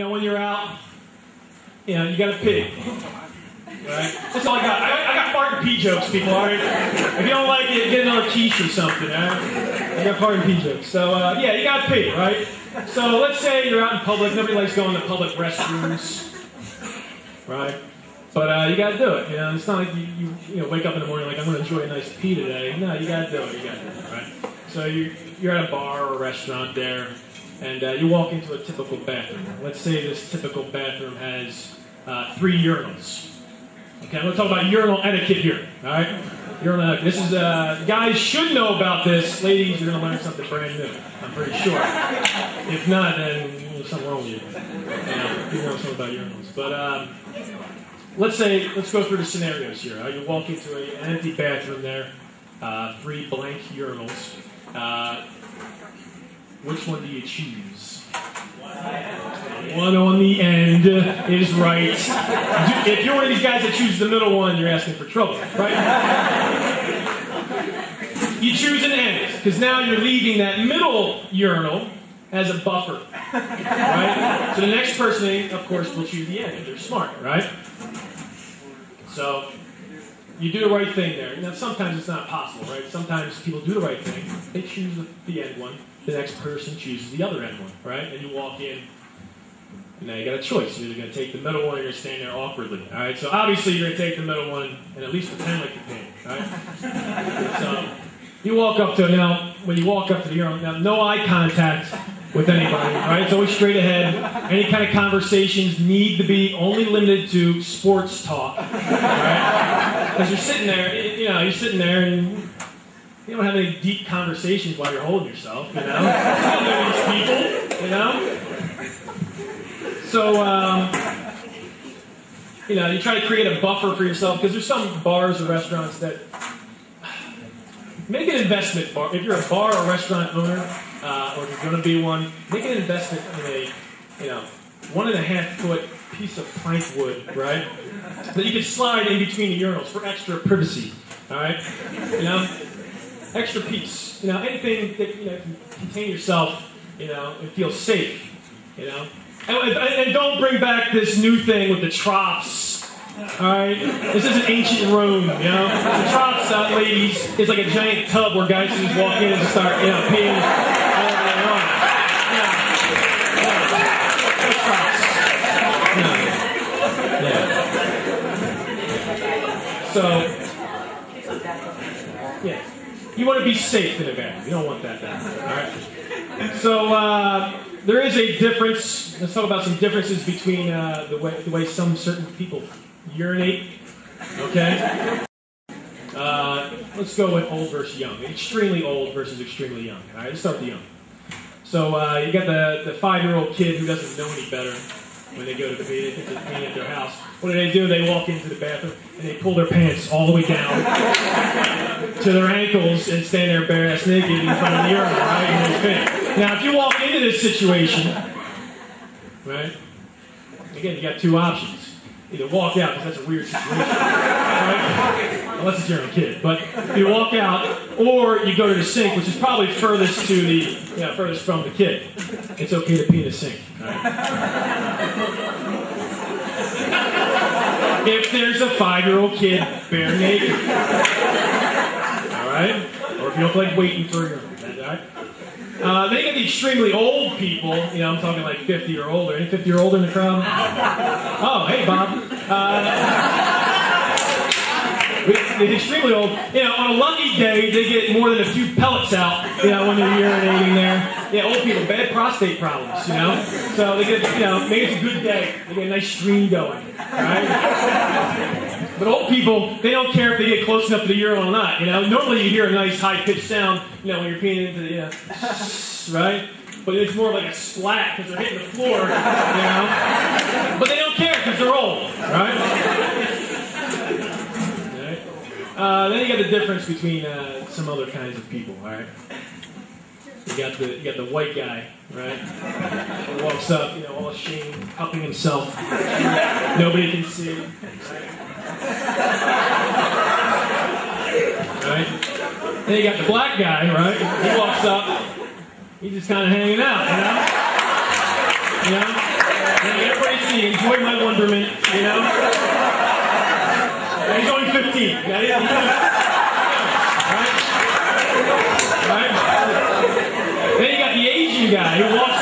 when you're out, you got to pee. Right? That's all I got. I got fart and pee jokes, people. All right? If you don't like it, get another quiche or something. All right? I got fart and pee jokes. So you got to pee, right? So let's say you're out in public. Nobody likes going to public restrooms, right? But you got to do it. It's not like you wake up in the morning like I'm going to enjoy a nice pee today. No, you got to do it. You got to do it, right? So you're at a bar or a restaurant there, and you walk into a typical bathroom. Let's say this typical bathroom has 3 urinals. Okay, I'm going to talk about urinal etiquette here. All right, urinal etiquette. This is guys should know about this. Ladies, you're going to learn something brand new. I'm pretty sure. If not, then there's something wrong with you. You know something about urinals. But let's go through the scenarios here. You walk into an empty bathroom there, 3 blank urinals. Which one do you choose? One on the end is right. If you're one of these guys that chooses the middle one, you're asking for trouble, right? You choose an end, because now you're leaving that middle urinal as a buffer, right? So the next person, of course, will choose the end if they're smart, right? So you do the right thing there. Now, sometimes it's not possible, right? Sometimes people do the right thing. They choose the end one. The next person chooses the other end one, right? And you walk in, and now you got a choice. You're either going to take the middle one or you're going to stand there awkwardly, all right? So obviously you're going to take the middle one and at least pretend like you're paying, right? So you walk up to it. Now, when you walk up to the urinal, now no eye contact with anybody, right? It's always straight ahead. Any kind of conversations need to be only limited to sports talk, right? Because you're sitting there, and you don't have any deep conversations while you're holding yourself, You don't know these people, So, you try to create a buffer for yourself, because there's some bars or restaurants that make an investment. If you're a bar or restaurant owner, or if you're going to be one, make an investment in a 1.5-foot piece of plank wood, right? That you can slide in between the urinals for extra privacy, all right? Extra piece. Anything that can contain yourself, and feel safe, And don't bring back this new thing with the troughs. All right, this is an ancient Rome. The troughs, ladies, is like a giant tub where guys can just walk in and just start, peeing all day long. So, you want to be safe in a bathroom. You don't want that to happen. All right. So there is a difference. Let's talk about some differences between the way some certain people urinate. Okay. Let's go with old versus young. Extremely old versus extremely young. All right. Let's start with the young. So you got the 5-year-old kid who doesn't know any better. When they go to pee, they think they're peeing at their house. What do? They walk into the bathroom and they pull their pants all the way down to their ankles and stand there bare-ass naked in front of the urinal, right? And they now, if you walk into this situation, right? Again, you got 2 options. Either walk out, because that's a weird situation, right? Unless it's your own kid. But you walk out, or you go to the sink, which is probably furthest from the kid. It's okay to pee in the sink. Right? If there's a 5-year-old kid bare naked, all right, or if you don't feel like waiting for your, all right. Then you get the extremely old people. I'm talking like 50 or older. Any 50 or older in the crowd? Oh, hey, Bob. The extremely old. On a lucky day, they get more than a few pellets out. When they're urinating there. Yeah, old people, bad prostate problems. So they get, maybe it's a good day. They get a nice stream going. All right. But old people, they don't care if they get close enough to the urinal or not. Normally you hear a nice high-pitched sound, when you're peeing into the, right? But it's more like a splat because they're hitting the floor, But they don't care because they're old, right? Then you got the difference between some other kinds of people, all right? You got the white guy, right? He walks up, all ashamed, cupping himself. Nobody can see. Right? Then you got the black guy, right? He walks up. He's just kind of hanging out, he enjoyed my wonderment, you know? And he's only 15. Yeah, right? Then you got the Asian guy who walks